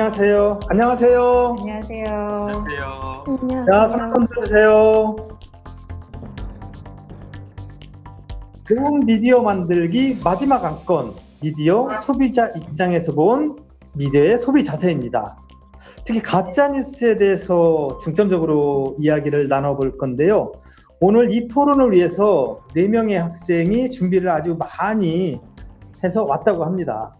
안녕하세요. 안녕하세요. 안녕하세요. 안녕하세요. 자, 손 안녕하세요. 한번 들어주세요. 좋은 미디어 만들기 마지막 안건, 미디어 소비자 입장에서 본 미디어의 소비 자세입니다. 특히 가짜뉴스에 대해서 중점적으로 이야기를 나눠볼 건데요. 오늘 이 토론을 위해서 4명의 학생이 준비를 아주 많이 해서 왔다고 합니다.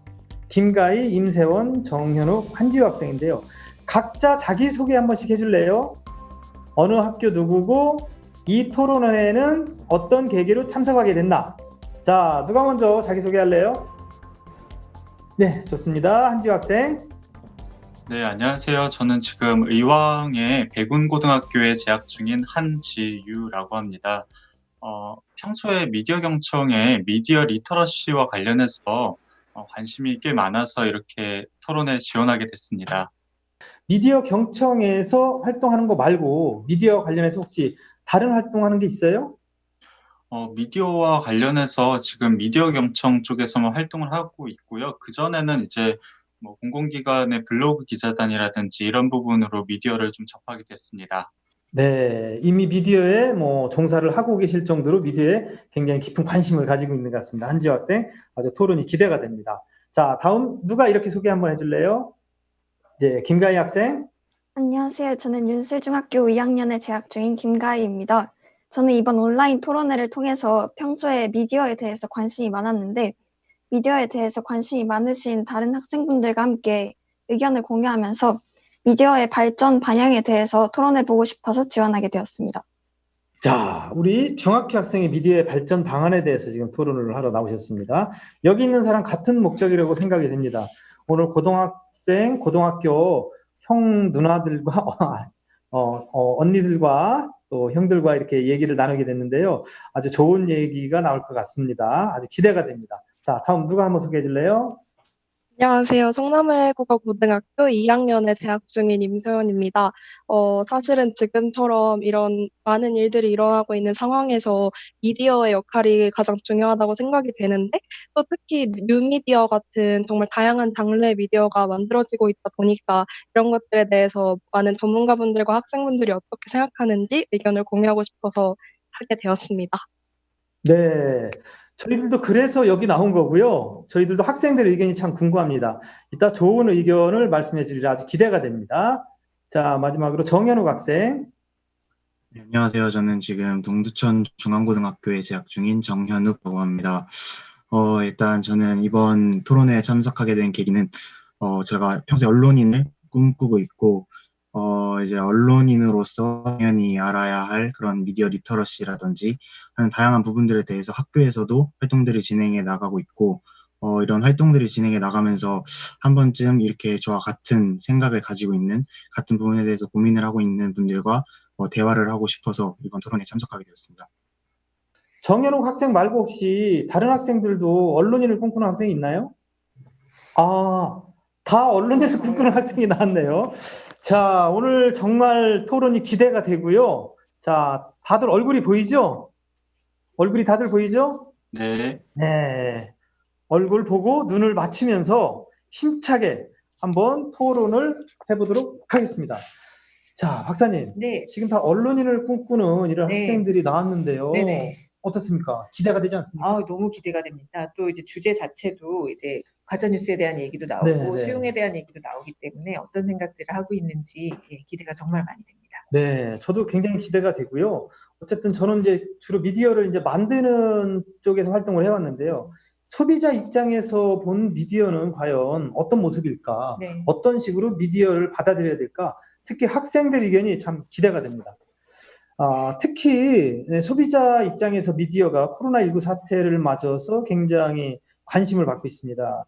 김가희, 임세원, 정현욱, 한지우 학생인데요. 각자 자기소개 한 번씩 해줄래요? 어느 학교 누구고 이 토론회에는 어떤 계기로 참석하게 됐나? 자, 누가 먼저 자기소개할래요? 네, 좋습니다. 한지우 학생. 네, 안녕하세요. 저는 지금 의왕의 백운고등학교에 재학 중인 한지유라고 합니다. 평소에 미디어 경청에 미디어 리터러시와 관련해서 관심이 꽤 많아서 이렇게 토론에 지원하게 됐습니다. 미디어 경청에서 활동하는 거 말고 미디어 관련해서 혹시 다른 활동하는 게 있어요? 미디어와 관련해서 지금 미디어 경청 쪽에서만 활동을 하고 있고요. 그전에는 이제 뭐 공공기관의 블로그 기자단이라든지 이런 부분으로 미디어를 좀 접하게 됐습니다. 네, 이미 미디어에 종사를 하고 계실 정도로 미디어에 굉장히 깊은 관심을 가지고 있는 것 같습니다. 한지우 학생, 아주 토론이 기대가 됩니다. 자, 다음 누가 이렇게 소개 한번 해줄래요? 이제 김가희 학생. 안녕하세요. 저는 윤슬중학교 2학년에 재학 중인 김가희입니다. 저는 이번 온라인 토론회를 통해서 평소에 미디어에 대해서 관심이 많았는데 미디어에 대해서 관심이 많으신 다른 학생분들과 함께 의견을 공유하면서 미디어의 발전 방향에 대해서 토론해보고 싶어서 지원하게 되었습니다. 자, 우리 중학교 학생의 미디어의 발전 방안에 대해서 지금 토론을 하러 나오셨습니다. 여기 있는 사람 같은 목적이라고 생각이 됩니다. 오늘 고등학생, 고등학교 형 누나들과 언니들과 또 형들과 이렇게 얘기를 나누게 됐는데요. 아주 좋은 얘기가 나올 것 같습니다. 아주 기대가 됩니다. 자, 다음 누가 한번 소개해 줄래요? 안녕하세요. 성남외국어고등학교 2학년에 재학 중인 임소연입니다. 사실은 지금처럼 이런 많은 일들이 일어나고 있는 상황에서 미디어의 역할이 가장 중요하다고 생각이 되는데 또 특히 뉴미디어 같은 정말 다양한 장르의 미디어가 만들어지고 있다 보니까 이런 것들에 대해서 많은 전문가분들과 학생분들이 어떻게 생각하는지 의견을 공유하고 싶어서 하게 되었습니다. 네. 저희들도 그래서 여기 나온 거고요. 저희들도 학생들의 의견이 참 궁금합니다. 이따 좋은 의견을 말씀해 주리라 아주 기대가 됩니다. 자, 마지막으로 정현욱 학생. 네, 안녕하세요. 저는 지금 동두천 중앙고등학교에 재학 중인 정현욱이라고 합니다. 일단 저는 이번 토론회에 참석하게 된 계기는 제가 평소에 언론인을 꿈꾸고 있고 이제 언론인으로서 당연히 알아야 할 그런 미디어 리터러시라든지 하는 다양한 부분들에 대해서 학교에서도 활동들이 진행해 나가고 있고 이런 활동들이 진행해 나가면서 한 번쯤 이렇게 저와 같은 생각을 가지고 있는 같은 부분에 대해서 고민을 하고 있는 분들과 대화를 하고 싶어서 이번 토론에 참석하게 되었습니다. 정현욱 학생 말고 혹시 다른 학생들도 언론인을 꿈꾸는 학생이 있나요? 아, 다 언론인을 꿈꾸는 학생이 나왔네요. 자, 오늘 정말 토론이 기대가 되고요. 자, 다들 얼굴이 보이죠? 얼굴이 다들 보이죠? 네. 네. 얼굴 보고 눈을 맞추면서 힘차게 한번 토론을 해보도록 하겠습니다. 자, 박사님. 네. 지금 다 언론인을 꿈꾸는 이런 네. 학생들이 나왔는데요. 네네. 어떻습니까? 기대가 되지 않습니까? 너무 기대가 됩니다. 또 이제 주제 자체도 이제 가짜뉴스에 대한 얘기도 나오고 네. 수용에 대한 얘기도 나오기 때문에 어떤 생각들을 하고 있는지 기대가 정말 많이 됩니다. 네, 저도 굉장히 기대가 되고요. 어쨌든 저는 이제 주로 미디어를 이제 만드는 쪽에서 활동을 해왔는데요. 소비자 입장에서 본 미디어는 과연 어떤 모습일까? 네. 어떤 식으로 미디어를 받아들여야 될까? 특히 학생들 의견이 참 기대가 됩니다. 특히 소비자 입장에서 미디어가 코로나19 사태를 맞아서 굉장히 관심을 받고 있습니다.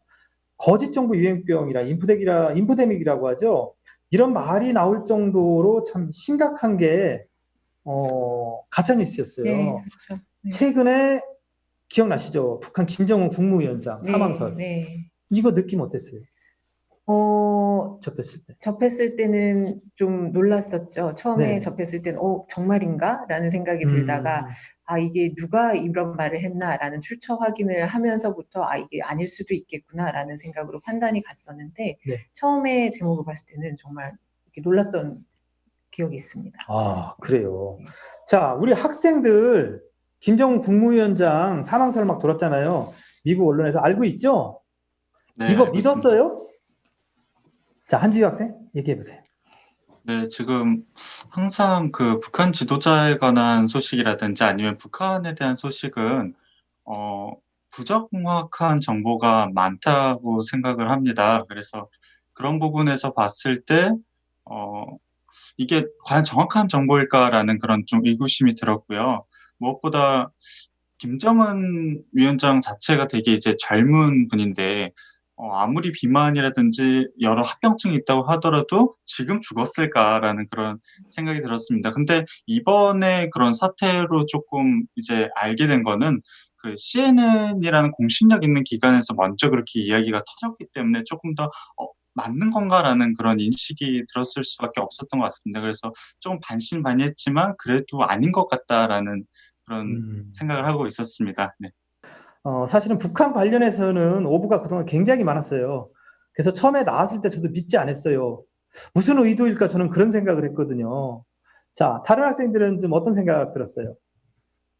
거짓 정보 유행병이라 인포데믹이라고 하죠. 이런 말이 나올 정도로 참 심각한 게 가짜뉴스였어요. 네, 그렇죠. 네. 최근에 기억나시죠? 북한 김정은 국무위원장 사망설. 네. 이거 느낌 어땠어요? 접했을 때. 접했을 때는 좀 놀랐었죠. 처음에 네. 접했을 때는 정말인가? 라는 생각이 들다가 이게 누가 이런 말을 했나라는 출처 확인을 하면서부터 이게 아닐 수도 있겠구나라는 생각으로 판단이 갔었는데 네. 처음에 제목을 봤을 때는 정말 이렇게 놀랐던 기억이 있습니다. 그래요. 자, 우리 학생들 김정은 국무위원장 사망설 막 돌았잖아요. 미국 언론에서 알고 있죠? 네, 이거 알고 있습니다. 믿었어요? 자, 한지우 학생 얘기해 보세요. 네, 지금 항상 그 북한 지도자에 관한 소식이라든지 아니면 북한에 대한 소식은 부정확한 정보가 많다고 생각을 합니다. 그래서 그런 부분에서 봤을 때 이게 과연 정확한 정보일까라는 그런 좀 의구심이 들었고요. 무엇보다 김정은 위원장 자체가 되게 이제 젊은 분인데 아무리 비만이라든지 여러 합병증이 있다고 하더라도 지금 죽었을까라는 그런 생각이 들었습니다. 근데 이번에 그런 사태로 조금 이제 알게 된 거는 그 CNN이라는 공신력 있는 기관에서 먼저 그렇게 이야기가 터졌기 때문에 조금 더 맞는 건가라는 그런 인식이 들었을 수밖에 없었던 것 같습니다. 그래서 조금 반신반의했지만 그래도 아닌 것 같다라는 그런 생각을 하고 있었습니다. 네. 사실은 북한 관련해서는 오보가 그동안 굉장히 많았어요. 그래서 처음에 나왔을 때 저도 믿지 않았어요. 무슨 의도일까 저는 그런 생각을 했거든요. 자, 다른 학생들은 좀 어떤 생각 들었어요?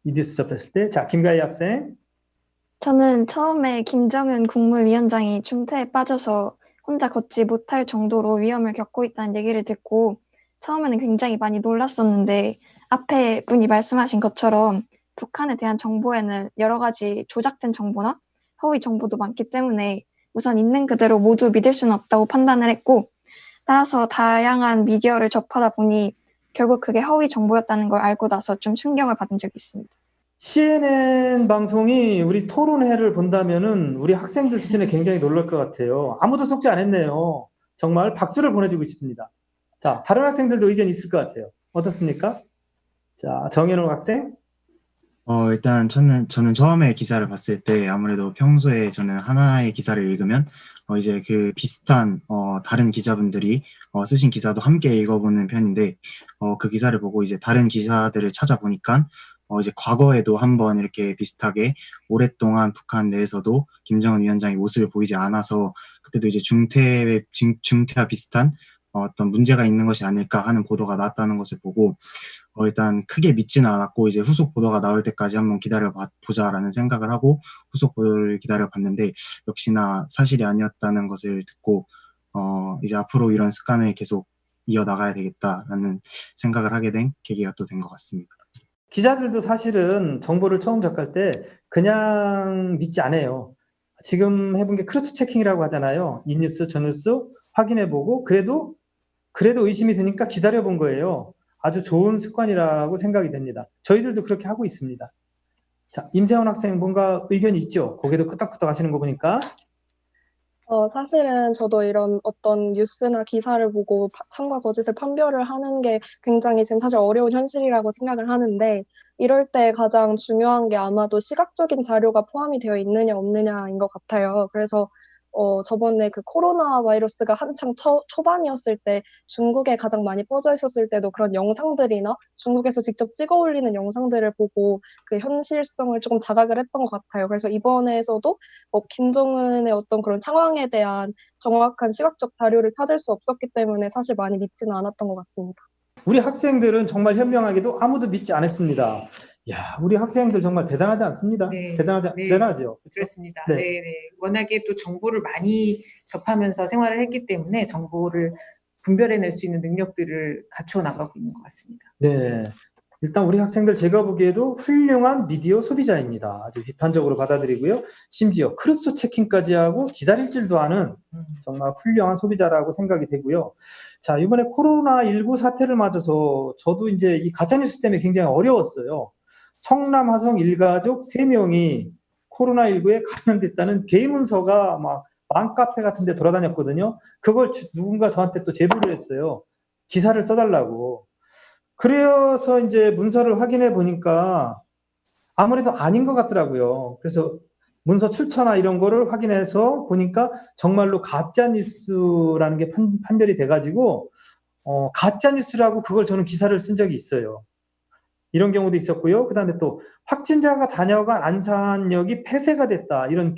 이 뉴스 접했을 때. 자, 김가희 학생. 저는 처음에 김정은 국무위원장이 중태에 빠져서 혼자 걷지 못할 정도로 위험을 겪고 있다는 얘기를 듣고 처음에는 굉장히 많이 놀랐었는데 앞에 분이 말씀하신 것처럼 북한에 대한 정보에는 여러 가지 조작된 정보나 허위 정보도 많기 때문에 우선 있는 그대로 모두 믿을 수는 없다고 판단을 했고 따라서 다양한 미디어를 접하다 보니 결국 그게 허위 정보였다는 걸 알고 나서 좀 충격을 받은 적이 있습니다. CNN 방송이 우리 토론회를 본다면은 우리 학생들 수준에 굉장히 놀랄 것 같아요. 아무도 속지 않았네요. 정말 박수를 보내주고 싶습니다. 자, 다른 학생들도 의견 있을 것 같아요. 어떻습니까? 자, 정현웅 학생. 일단 저는 처음에 기사를 봤을 때 아무래도 평소에 저는 하나의 기사를 읽으면 이제 그 비슷한 다른 기자분들이 쓰신 기사도 함께 읽어보는 편인데 그 기사를 보고 이제 다른 기사들을 찾아보니까 이제 과거에도 한번 이렇게 비슷하게 오랫동안 북한 내에서도 김정은 위원장이 모습을 보이지 않아서 그때도 이제 중태와 비슷한 어떤 문제가 있는 것이 아닐까 하는 보도가 나왔다는 것을 보고 일단 크게 믿지는 않았고 이제 후속 보도가 나올 때까지 한번 기다려보자라는 생각을 하고 후속 보도를 기다려봤는데 역시나 사실이 아니었다는 것을 듣고 이제 앞으로 이런 습관을 계속 이어나가야 되겠다라는 생각을 하게 된 계기가 또 된 것 같습니다. 기자들도 사실은 정보를 처음 접할 때 그냥 믿지 않아요. 지금 해본 게 크로스 체킹이라고 하잖아요. 이 뉴스, 저 뉴스 확인해보고 그래도 의심이 드니까 기다려본 거예요. 아주 좋은 습관이라고 생각이 됩니다. 저희들도 그렇게 하고 있습니다. 자, 임세원 학생 뭔가 의견이 있죠? 고개도 끄덕끄덕 하시는 거 보니까. 사실은 저도 이런 어떤 뉴스나 기사를 보고 참과 거짓을 판별을 하는 게 굉장히 지금 사실 어려운 현실이라고 생각을 하는데 이럴 때 가장 중요한 게 아마도 시각적인 자료가 포함이 되어 있느냐 없느냐인 것 같아요. 그래서 저번에 그 코로나 바이러스가 한창 초반이었을 때 중국에 가장 많이 퍼져 있었을 때도 그런 영상들이나 중국에서 직접 찍어 올리는 영상들을 보고 그 현실성을 조금 자각을 했던 것 같아요. 그래서 이번에서도 김정은의 어떤 그런 상황에 대한 정확한 시각적 자료를 찾을 수 없었기 때문에 사실 많이 믿지는 않았던 것 같습니다. 우리 학생들은 정말 현명하게도 아무도 믿지 않았습니다. 야, 우리 학생들 정말 대단하지 않습니다. 네. 대단하죠. 그렇죠? 그렇습니다. 네. 네. 워낙에 또 정보를 많이 접하면서 생활을 했기 때문에 정보를 분별해낼 수 있는 능력들을 갖춰 나가고 있는 것 같습니다. 네. 일단 우리 학생들 제가 보기에도 훌륭한 미디어 소비자입니다. 아주 비판적으로 받아들이고요. 심지어 크로스 체킹까지 하고 기다릴 줄도 아는 정말 훌륭한 소비자라고 생각이 되고요. 자, 이번에 코로나19 사태를 맞아서 저도 이제 이 가짜뉴스 때문에 굉장히 어려웠어요. 성남 화성 일가족 3명이 코로나19에 감염됐다는 개문서가 막 맘카페 같은 데 돌아다녔거든요. 그걸 누군가 저한테 또 제보를 했어요. 기사를 써달라고. 그래서 이제 문서를 확인해 보니까 아무래도 아닌 것 같더라고요. 그래서 문서 출처나 이런 거를 확인해서 보니까 정말로 가짜 뉴스라는 게 판별이 돼가지고 가짜 뉴스라고 그걸 저는 기사를 쓴 적이 있어요. 이런 경우도 있었고요. 그다음에 또 확진자가 다녀간 안산역이 폐쇄가 됐다, 이런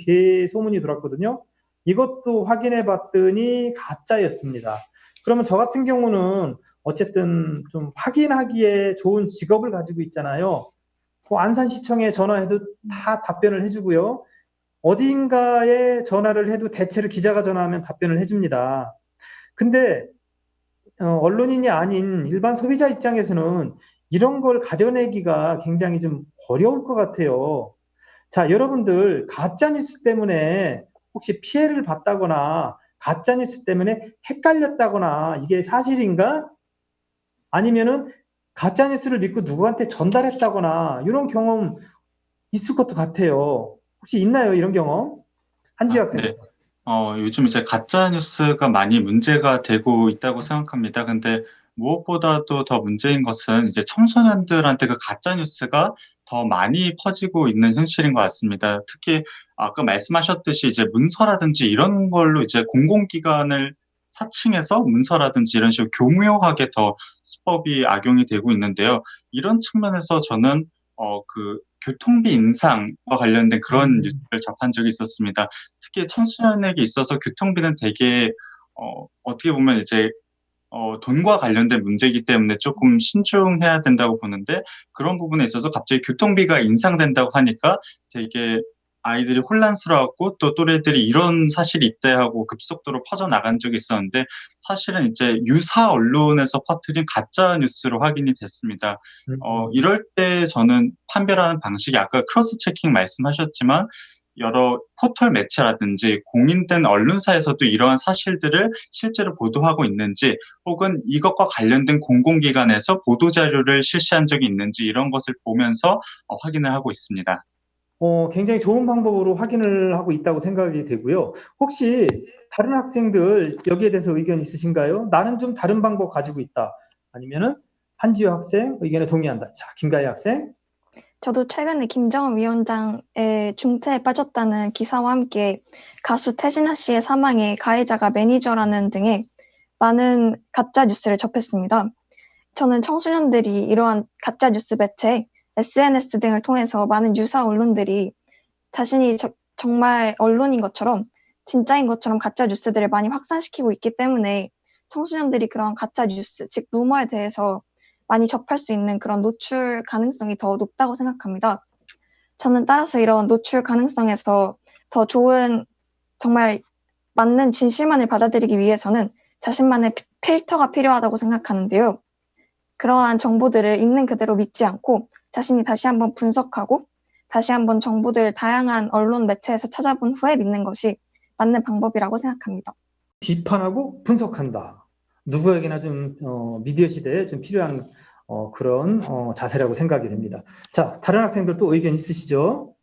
소문이 돌았거든요. 이것도 확인해 봤더니 가짜였습니다. 그러면 저 같은 경우는 어쨌든 좀 확인하기에 좋은 직업을 가지고 있잖아요. 안산시청에 전화해도 다 답변을 해주고요. 어딘가에 전화를 해도 대체로 기자가 전화하면 답변을 해줍니다. 근데 언론인이 아닌 일반 소비자 입장에서는 이런 걸 가려내기가 굉장히 좀 어려울 것 같아요. 자, 여러분들 가짜뉴스 때문에 혹시 피해를 봤다거나 가짜뉴스 때문에 헷갈렸다거나 이게 사실인가? 아니면은 가짜뉴스를 믿고 누구한테 전달했다거나 이런 경험 있을 것도 같아요. 혹시 있나요, 이런 경험? 한지 학생. 네. 요즘 이제 가짜 뉴스가 많이 문제가 되고 있다고 생각합니다. 근데 무엇보다도 더 문제인 것은 이제 청소년들한테 그 가짜 뉴스가 더 많이 퍼지고 있는 현실인 것 같습니다. 특히 아까 말씀하셨듯이 이제 문서라든지 이런 걸로 이제 공공기관을 사칭해서 문서라든지 이런 식으로 교묘하게 더 수법이 악용이 되고 있는데요. 이런 측면에서 저는 그 교통비 인상과 관련된 그런 뉴스를 접한 적이 있었습니다. 특히 청소년에게 있어서 교통비는 되게 어떻게 보면 이제 돈과 관련된 문제이기 때문에 조금 신중해야 된다고 보는데, 그런 부분에 있어서 갑자기 교통비가 인상된다고 하니까 되게 아이들이 혼란스러웠고 또 또래들이 이런 사실이 있대 하고 급속도로 퍼져나간 적이 있었는데, 사실은 이제 유사 언론에서 퍼뜨린 가짜 뉴스로 확인이 됐습니다. 이럴 때 저는 판별하는 방식이 아까 크로스 체킹 말씀하셨지만 여러 포털 매체라든지 공인된 언론사에서도 이러한 사실들을 실제로 보도하고 있는지, 혹은 이것과 관련된 공공기관에서 보도자료를 실시한 적이 있는지 이런 것을 보면서 확인을 하고 있습니다. 굉장히 좋은 방법으로 확인을 하고 있다고 생각이 되고요. 혹시 다른 학생들 여기에 대해서 의견 있으신가요? 나는 좀 다른 방법 가지고 있다. 아니면은 한지효 학생 의견에 동의한다. 자, 김가희 학생. 저도 최근에 김정은 위원장의 중태에 빠졌다는 기사와 함께 가수 태진아 씨의 사망에 가해자가 매니저라는 등의 많은 가짜 뉴스를 접했습니다. 저는 청소년들이 이러한 가짜 뉴스 매체, SNS 등을 통해서 많은 유사 언론들이 자신이 정말 언론인 것처럼, 진짜인 것처럼 가짜 뉴스들을 많이 확산시키고 있기 때문에 청소년들이 그런 가짜 뉴스, 즉 루머에 대해서 많이 접할 수 있는 그런 노출 가능성이 더 높다고 생각합니다. 저는 따라서 이런 노출 가능성에서 더 좋은, 정말 맞는 진실만을 받아들이기 위해서는 자신만의 필터가 필요하다고 생각하는데요. 그러한 정보들을 있는 그대로 믿지 않고 자신이 다시 한번 분석하고 다시 한번 정보들 다양한 언론 매체에서 찾아본 후에 믿는 것이 맞는 방법이라고 생각합니다. 비판하고 분석한다. 누구에게나 좀 미디어 시대에 좀 필요한 그런 자세라고 생각이 됩니다. 자, 다른 학생들 또 의견 있으시죠?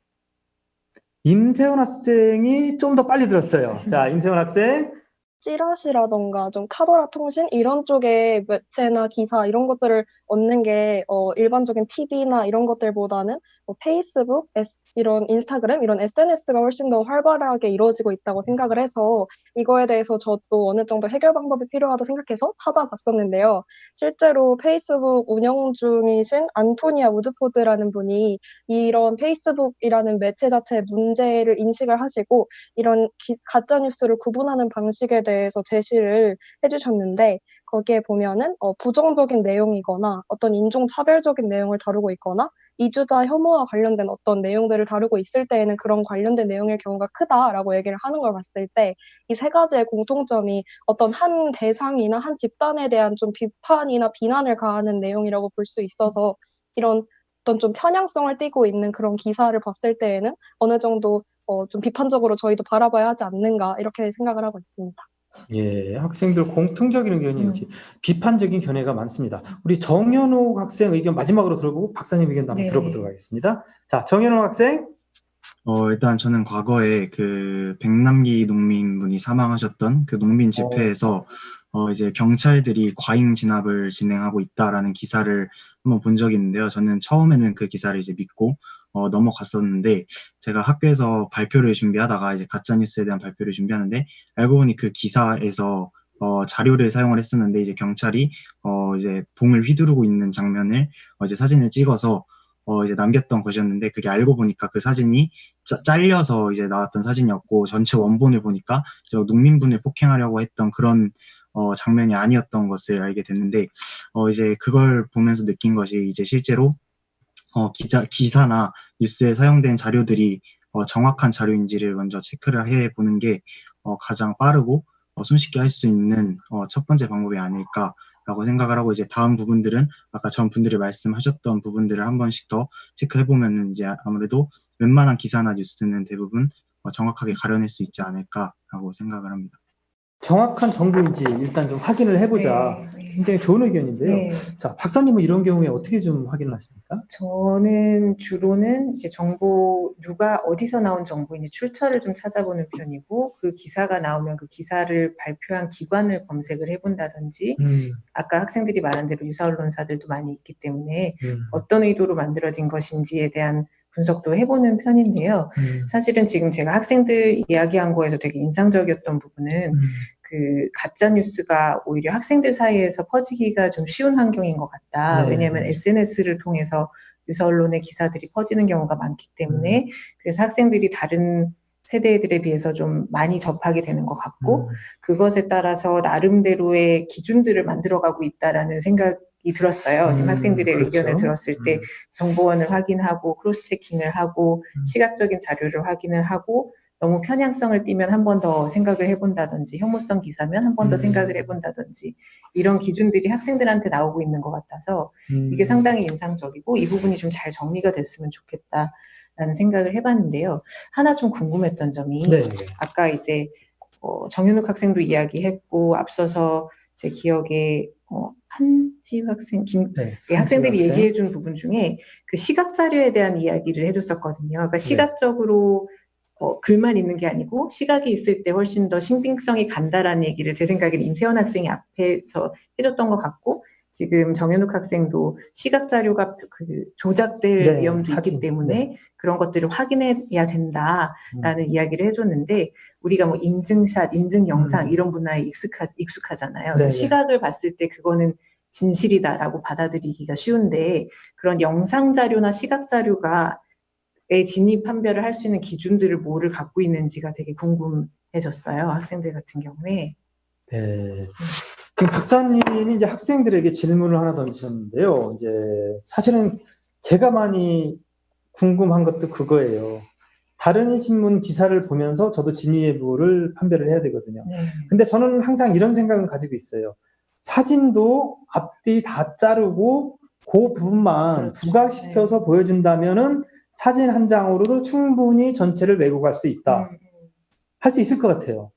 임세원 학생이 좀 더 빨리 들었어요. 자, 임세원 학생. 찌라시라던가 좀 카더라 통신 이런 쪽의 매체나 기사 이런 것들을 얻는 게 일반적인 TV나 이런 것들보다는 페이스북, 이런 인스타그램 이런 SNS가 훨씬 더 활발하게 이루어지고 있다고 생각을 해서 이거에 대해서 저도 어느 정도 해결 방법이 필요하다고 생각해서 찾아봤었는데요. 실제로 페이스북 운영 중이신 안토니아 우드포드라는 분이 이런 페이스북이라는 매체 자체의 문제를 인식을 하시고 이런 가짜 뉴스를 구분하는 방식에 대해서 제시를 해주셨는데, 거기에 보면은 부정적인 내용이거나 어떤 인종차별적인 내용을 다루고 있거나 이주자 혐오와 관련된 어떤 내용들을 다루고 있을 때에는 그런 관련된 내용일 경우가 크다라고 얘기를 하는 걸 봤을 때, 이 세 가지의 공통점이 어떤 한 대상이나 한 집단에 대한 좀 비판이나 비난을 가하는 내용이라고 볼 수 있어서, 이런 어떤 좀 편향성을 띠고 있는 그런 기사를 봤을 때에는 어느 정도 좀 비판적으로 저희도 바라봐야 하지 않는가, 이렇게 생각을 하고 있습니다. 예, 학생들 공통적인 의견이 이렇게 비판적인 견해가 많습니다. 우리 정현욱 학생 의견 마지막으로 들어보고 박사님 의견도 한번 들어보도록 하겠습니다. 자, 정현욱 학생. 일단 저는 과거에 그 백남기 농민분이 사망하셨던 그 농민 집회에서 이제 경찰들이 과잉 진압을 진행하고 있다라는 기사를 한번 본 적이 있는데요. 저는 처음에는 그 기사를 이제 믿고 넘어갔었는데 제가 학교에서 발표를 준비하다가 이제 가짜뉴스에 대한 발표를 준비하는데 알고 보니 그 기사에서 자료를 사용을 했었는데 이제 경찰이 이제 봉을 휘두르고 있는 장면을 이제 사진을 찍어서 이제 남겼던 것이었는데 그게 알고 보니까 그 사진이 잘려서 이제 나왔던 사진이었고 전체 원본을 보니까 농민분을 폭행하려고 했던 그런 장면이 아니었던 것을 알게 됐는데 이제 그걸 보면서 느낀 것이 이제 실제로 기사나 뉴스에 사용된 자료들이 정확한 자료인지를 먼저 체크를 해보는 게 가장 빠르고 손쉽게 할 수 있는 첫 번째 방법이 아닐까라고 생각을 하고 이제 다음 부분들은 아까 전 분들이 말씀하셨던 부분들을 한 번씩 더 체크해보면은 이제 아무래도 웬만한 기사나 뉴스는 대부분 정확하게 가려낼 수 있지 않을까라고 생각을 합니다. 정확한 정보인지 일단 좀 확인을 해보자. 네. 굉장히 좋은 의견인데요. 네. 자, 박사님은 이런 경우에 어떻게 좀 확인을 하십니까? 저는 주로는 이제 정보, 누가 어디서 나온 정보인지 출처를 좀 찾아보는 편이고, 그 기사가 나오면 그 기사를 발표한 기관을 검색을 해본다든지, 아까 학생들이 말한 대로 유사 언론사들도 많이 있기 때문에 어떤 의도로 만들어진 것인지에 대한 분석도 해보는 편인데요. 사실은 지금 제가 학생들 이야기한 거에서 되게 인상적이었던 부분은 그 가짜 뉴스가 오히려 학생들 사이에서 퍼지기가 좀 쉬운 환경인 것 같다. 네. 왜냐하면 SNS를 통해서 유사 언론의 기사들이 퍼지는 경우가 많기 때문에 그래서 학생들이 다른 세대들에 비해서 좀 많이 접하게 되는 것 같고 그것에 따라서 나름대로의 기준들을 만들어가고 있다라는 생각이 들었어요. 지금 학생들의 그렇죠. 의견을 들었을 때 정보원을 확인하고 크로스 체킹을 하고 시각적인 자료를 확인을 하고 너무 편향성을 띠면 한 번 더 생각을 해본다든지 혐오성 기사면 한 번 더 생각을 해본다든지 이런 기준들이 학생들한테 나오고 있는 것 같아서 이게 상당히 인상적이고 이 부분이 좀 잘 정리가 됐으면 좋겠다라는 생각을 해봤는데요. 하나 좀 궁금했던 점이 네. 아까 이제 정현욱 학생도 이야기했고 앞서서 제 기억에 한지우 학생, 학생들이 학생. 얘기해준 부분 중에 그 시각 자료에 대한 이야기를 해줬었거든요. 그러니까 시각적으로 글만 있는 게 아니고 시각이 있을 때 훨씬 더 신빙성이 간다라는 얘기를 제 생각에는 임세원 학생이 앞에서 해줬던 것 같고 지금 정현욱 학생도 시각 자료가 그 조작될 위험도 있기 때문에 그런 것들을 확인해야 된다라는 이야기를 해줬는데 우리가 뭐 인증샷, 인증 영상 이런 문화에 익숙하잖아요. 그래서 시각을 봤을 때 그거는 진실이다라고 받아들이기가 쉬운데 그런 영상 자료나 시각 자료가 진입 판별을 할 수 있는 기준들을 뭐를 갖고 있는지가 되게 궁금해졌어요. 학생들 같은 경우에. 네. 그럼 박사님이 이제 학생들에게 질문을 하나 던지셨는데요. 이제 사실은 제가 많이 궁금한 것도 그거예요. 다른 신문 기사를 보면서 저도 진위 여부를 판별을 해야 되거든요. 근데 저는 항상 이런 생각은 가지고 있어요. 사진도 앞뒤 다 자르고 그 부분만 부각시켜서 보여준다면은 사진 한 장으로도 충분히 전체를 왜곡할 수 있다. 할 수 있을 것 같아요.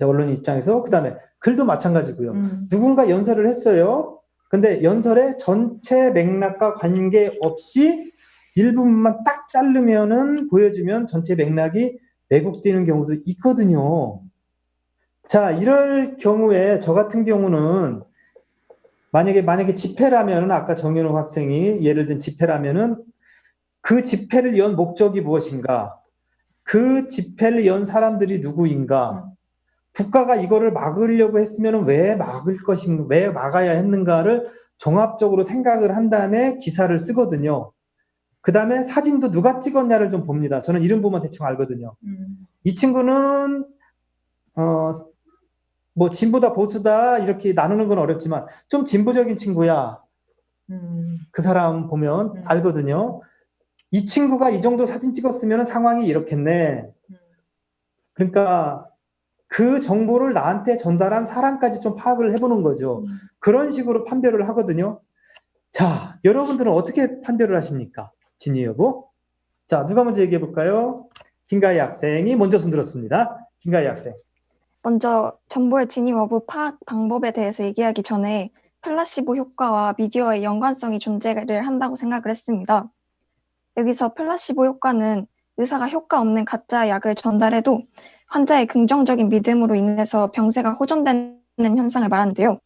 언론 입장에서. 그 다음에 글도 마찬가지고요. 누군가 연설을 했어요. 근데 연설의 전체 맥락과 관계없이 일부분만 딱 자르면은 보여주면 전체 맥락이 왜곡되는 경우도 있거든요. 자, 이럴 경우에 저 같은 경우는 만약에 집회라면은 아까 정현욱 학생이 예를 든 집회라면은 그 집회를 연 목적이 무엇인가? 그 집회를 연 사람들이 누구인가? 국가가 이거를 막으려고 했으면 왜 막을 것인가? 왜 막아야 했는가를 종합적으로 생각을 한 다음에 기사를 쓰거든요. 그 다음에 사진도 누가 찍었냐를 좀 봅니다. 저는 이름 보면 대충 알거든요. 이 친구는 뭐 진보다 보수다 이렇게 나누는 건 어렵지만 좀 진보적인 친구야. 그 사람 보면 알거든요. 이 친구가 이 정도 사진 찍었으면 상황이 이렇겠네. 그러니까 그 정보를 나한테 전달한 사람까지 좀 파악을 해보는 거죠. 그런 식으로 판별을 하거든요. 자, 여러분들은 어떻게 판별을 하십니까? 진위 여부? 자, 누가 먼저 얘기해 볼까요? 김가희 학생이 먼저 손 들었습니다. 김가희 학생. 먼저 정보의 진위 여부 파악 방법에 대해서 얘기하기 전에 플라시보 효과와 미디어의 연관성이 존재를 한다고 생각을 했습니다. 여기서 플라시보 효과는 의사가 효과 없는 가짜 약을 전달해도 환자의 긍정적인 믿음으로 인해서 병세가 호전되는 현상을 말하는데요.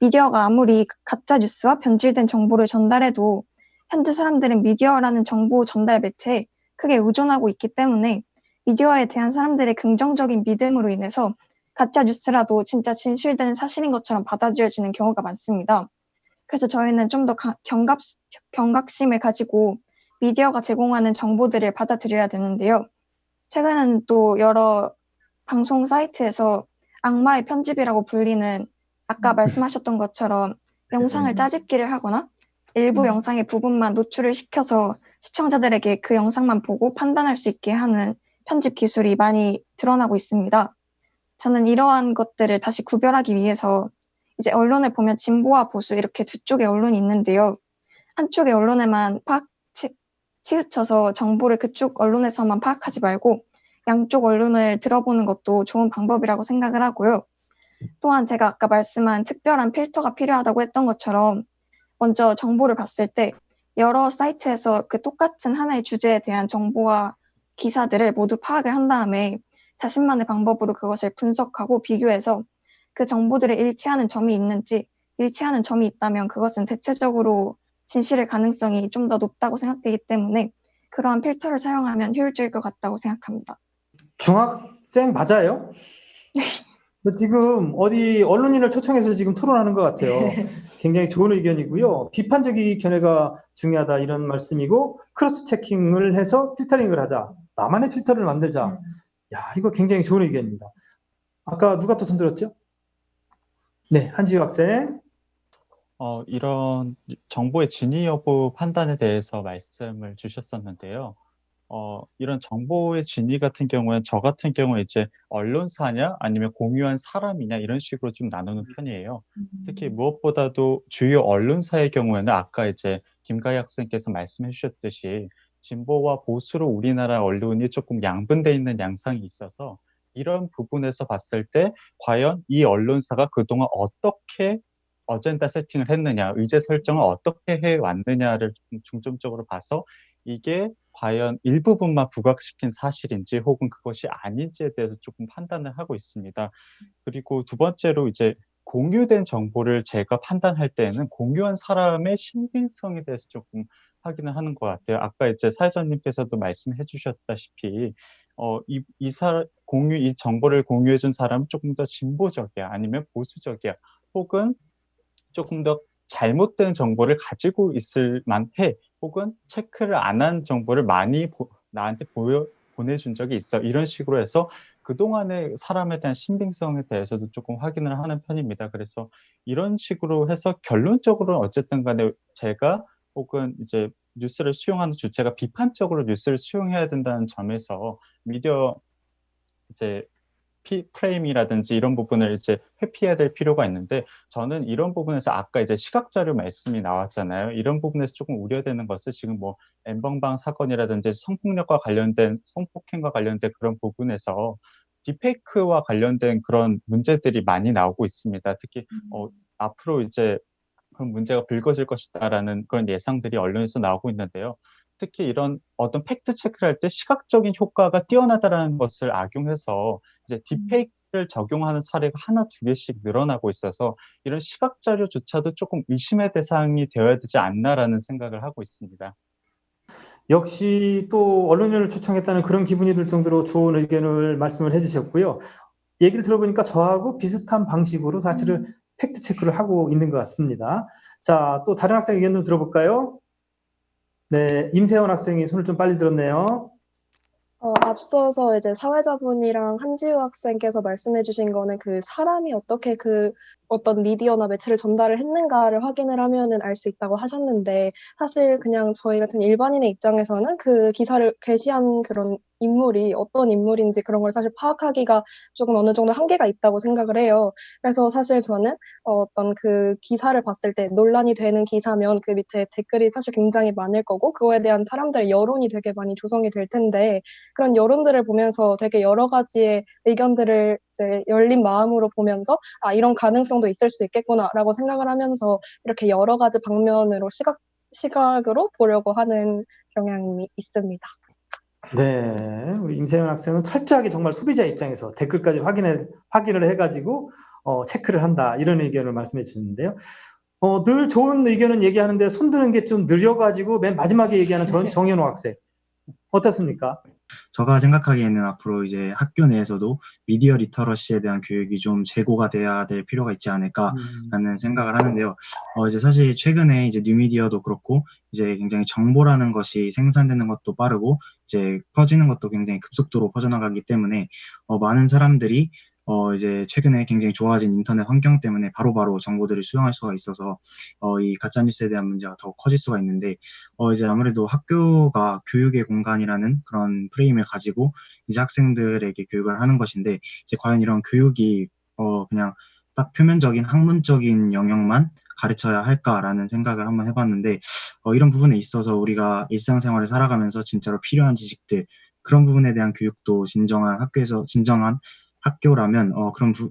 미디어가 아무리 가짜 뉴스와 변질된 정보를 전달해도 현재 사람들은 미디어라는 정보 전달 매체에 크게 의존하고 있기 때문에 미디어에 대한 사람들의 긍정적인 믿음으로 인해서 가짜 뉴스라도 진짜 진실된 사실인 것처럼 받아들여지는 경우가 많습니다. 그래서 저희는 좀 더 경각심을 가지고 미디어가 제공하는 정보들을 받아들여야 되는데요. 최근에는 또 여러 방송 사이트에서 악마의 편집이라고 불리는 아까 말씀하셨던 것처럼 영상을 짜집기를 하거나 일부 영상의 부분만 노출을 시켜서 시청자들에게 그 영상만 보고 판단할 수 있게 하는 편집 기술이 많이 드러나고 있습니다. 저는 이러한 것들을 다시 구별하기 위해서 이제 언론을 보면 진보와 보수 이렇게 두 쪽의 언론이 있는데요. 한쪽의 언론에만 치우쳐서 정보를 그쪽 언론에서만 파악하지 말고 양쪽 언론을 들어보는 것도 좋은 방법이라고 생각을 하고요. 또한 제가 아까 말씀한 특별한 필터가 필요하다고 했던 것처럼 먼저 정보를 봤을 때 여러 사이트에서 그 똑같은 하나의 주제에 대한 정보와 기사들을 모두 파악을 한 다음에 자신만의 방법으로 그것을 분석하고 비교해서 그 정보들에 일치하는 점이 있는지, 일치하는 점이 있다면 그것은 대체적으로 진실의 가능성이 좀 더 높다고 생각되기 때문에 그러한 필터를 사용하면 효율적일 것 같다고 생각합니다. 중학생 맞아요? 지금 어디 언론인을 초청해서 지금 토론하는 것 같아요. 굉장히 좋은 의견이고요. 비판적인 견해가 중요하다 이런 말씀이고 크로스 체킹을 해서 필터링을 하자. 나만의 필터를 만들자. 야, 이거 굉장히 좋은 의견입니다. 아까 누가 또 손들었죠? 네, 한지우 학생. 이런 정보의 진위 여부 판단에 대해서 말씀을 주셨었는데요. 이런 정보의 진위 같은 경우는 저 같은 경우에 이제 언론사냐 아니면 공유한 사람이냐 이런 식으로 좀 나누는 편이에요. 특히 무엇보다도 주요 언론사의 경우에는 아까 이제 김가희 학생께서 말씀해 주셨듯이 진보와 보수로 우리나라 언론이 조금 양분돼 있는 양상이 있어서 이런 부분에서 봤을 때 과연 이 언론사가 그동안 어떻게 어젠다 세팅을 했느냐, 의제 설정을 어떻게 해왔느냐를 좀 중점적으로 봐서 이게 과연 일부분만 부각시킨 사실인지 혹은 그것이 아닌지에 대해서 조금 판단을 하고 있습니다. 그리고 두 번째로 이제 공유된 정보를 제가 판단할 때에는 공유한 사람의 신빙성에 대해서 조금 확인을 하는 것 같아요. 아까 이제 사회자님께서도 말씀해 주셨다시피 이 정보를 공유해 준 사람은 조금 더 진보적이야 아니면 보수적이야 혹은 조금 더 잘못된 정보를 가지고 있을 만해 혹은 체크를 안 한 정보를 많이 나한테 보내준 적이 있어. 이런 식으로 해서 그동안의 사람에 대한 신빙성에 대해서도 조금 확인을 하는 편입니다. 그래서 이런 식으로 해서 결론적으로는 어쨌든 간에 제가 혹은 이제 뉴스를 수용하는 주체가 비판적으로 뉴스를 수용해야 된다는 점에서 미디어 이제 프레임이라든지 이런 부분을 이제 회피해야 될 필요가 있는데 저는 이런 부분에서 아까 이제 시각자료 말씀이 나왔잖아요. 이런 부분에서 조금 우려되는 것은 지금 뭐 엠번방 사건이라든지 성폭력과 관련된 성폭행과 관련된 그런 부분에서 딥페이크와 관련된 그런 문제들이 많이 나오고 있습니다. 특히 앞으로 이제 그런 문제가 불거질 것이다라는 그런 예상들이 언론에서 나오고 있는데요. 특히 이런 어떤 팩트 체크를 할 때 시각적인 효과가 뛰어나다라는 것을 악용해서 이제 딥페이크를 적용하는 사례가 하나, 두 개씩 늘어나고 있어서 이런 시각 자료조차도 조금 의심의 대상이 되어야 되지 않나라는 생각을 하고 있습니다. 역시 또 언론인을 초청했다는 그런 기분이 들 정도로 좋은 의견을 말씀을 해주셨고요. 얘기를 들어보니까 저하고 비슷한 방식으로 사실은 팩트 체크를 하고 있는 것 같습니다. 자, 또 다른 학생 의견 좀 들어볼까요? 네, 임세원 학생이 손을 좀 빨리 들었네요. 앞서서 이제 사회자분이랑 한지우 학생께서 말씀해 주신 거는 그 사람이 어떻게 그 어떤 미디어나 매체를 전달을 했는가를 확인을 하면은 알 수 있다고 하셨는데 사실 그냥 저희 같은 일반인의 입장에서는 그 기사를 게시한 그런 인물이 어떤 인물인지 그런 걸 사실 파악하기가 조금 어느 정도 한계가 있다고 생각을 해요. 그래서 사실 저는 어떤 그 기사를 봤을 때 논란이 되는 기사면 그 밑에 댓글이 사실 굉장히 많을 거고 그거에 대한 사람들의 여론이 되게 많이 조성이 될 텐데 그런 여론들을 보면서 되게 여러 가지의 의견들을 이제 열린 마음으로 보면서 아, 이런 가능성도 있을 수 있겠구나라고 생각을 하면서 이렇게 여러 가지 방면으로 시각으로 보려고 하는 경향이 있습니다. 네, 우리 임세현 학생은 철저하게 정말 소비자 입장에서 댓글까지 확인을 해가지고 체크를 한다 이런 의견을 말씀해 주셨는데요. 늘 좋은 의견은 얘기하는데 손드는 게 좀 느려가지고 맨 마지막에 얘기하는 정현호 학생. 어떻습니까? 제가 생각하기에는 앞으로 이제 학교 내에서도 미디어 리터러시에 대한 교육이 좀 제고가 돼야 될 필요가 있지 않을까라는 생각을 하는데요. 이제 사실 최근에 이제 뉴미디어도 그렇고 이제 굉장히 정보라는 것이 생산되는 것도 빠르고 이제 퍼지는 것도 굉장히 급속도로 퍼져나가기 때문에 많은 사람들이 이제 최근에 굉장히 좋아진 인터넷 환경 때문에 바로바로 정보들을 수용할 수가 있어서 이 가짜뉴스에 대한 문제가 더 커질 수가 있는데 이제 아무래도 학교가 교육의 공간이라는 그런 프레임을 가지고 이제 학생들에게 교육을 하는 것인데 이제 과연 이런 교육이 그냥 딱 표면적인 학문적인 영역만 가르쳐야 할까라는 생각을 한번 해봤는데 이런 부분에 있어서 우리가 일상생활을 살아가면서 진짜로 필요한 지식들 그런 부분에 대한 교육도 진정한 학교라면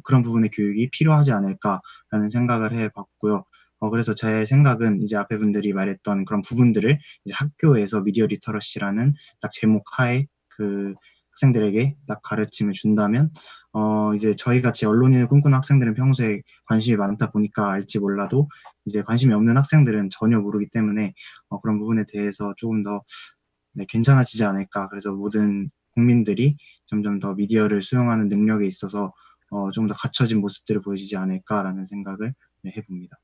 그런 부분의 교육이 필요하지 않을까라는 생각을 해봤고요. 그래서 제 생각은 이제 앞에 분들이 말했던 그런 부분들을 이제 학교에서 미디어 리터러시라는 딱 제목 하에 그 학생들에게 딱 가르침을 준다면 이제 저희 같이 언론인을 꿈꾸는 학생들은 평소에 관심이 많다 보니까 알지 몰라도 이제 관심이 없는 학생들은 전혀 모르기 때문에 그런 부분에 대해서 조금 더 네, 괜찮아지지 않을까. 그래서 모든 국민들이 점점 더 미디어를 수용하는 능력에 있어서 좀 더 갖춰진 모습들을 보여주지 않을까라는 생각을 네, 해봅니다.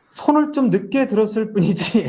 손을 좀 늦게 들었을 뿐이지